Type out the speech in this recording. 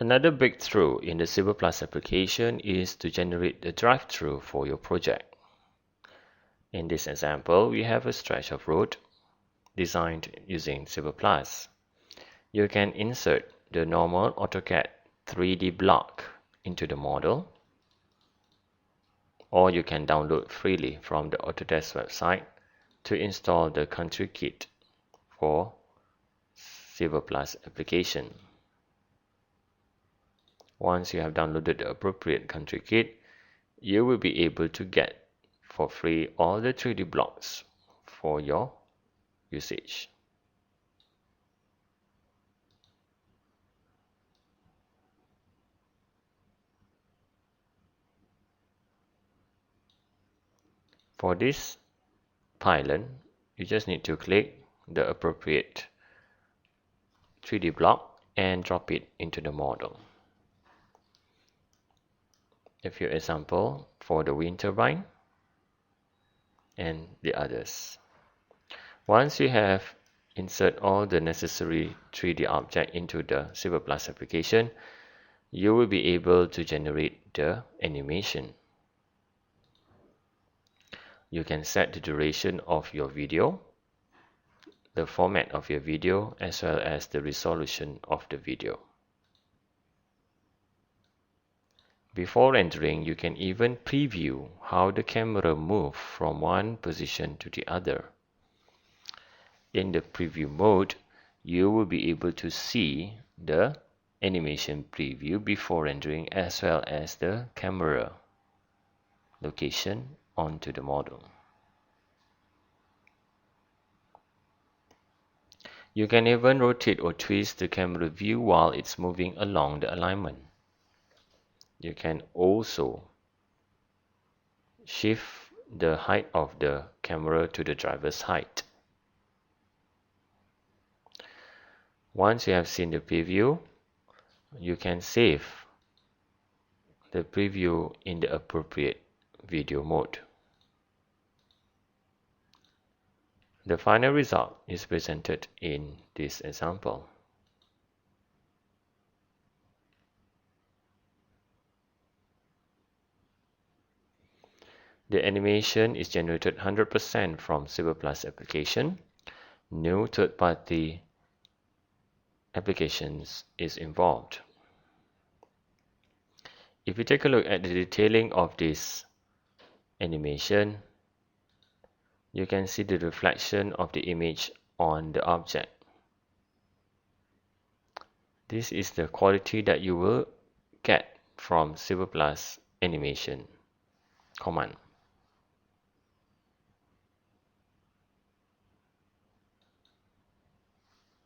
Another breakthrough in the Civil Plus application is to generate the drive-through for your project. In this example, we have a stretch of road designed using Civil Plus. You can insert the normal AutoCAD 3D block into the model, or you can download freely from the Autodesk website to install the country kit for Civil Plus application. Once you have downloaded the appropriate country kit, you will be able to get for free all the 3D blocks for your usage. For this pylon, you just need to click the appropriate 3D block and drop it into the model. A few examples for the wind turbine and the others. Once you have insert all the necessary 3D object into the Civil Plus application, you will be able to generate the animation. You can set the duration of your video, the format of your video, as well as the resolution of the video. Before rendering, you can even preview how the camera moves from one position to the other. In the preview mode, you will be able to see the animation preview before rendering as well as the camera location onto the model. You can even rotate or twist the camera view while it's moving along the alignment. You can also shift the height of the camera to the driver's height. Once you have seen the preview, you can save the preview in the appropriate video mode. The final result is presented in this example. The animation is generated 100% from Civil Plus application. No third-party applications is involved. If you take a look at the detailing of this animation, you can see the reflection of the image on the object. This is the quality that you will get from Civil Plus animation command.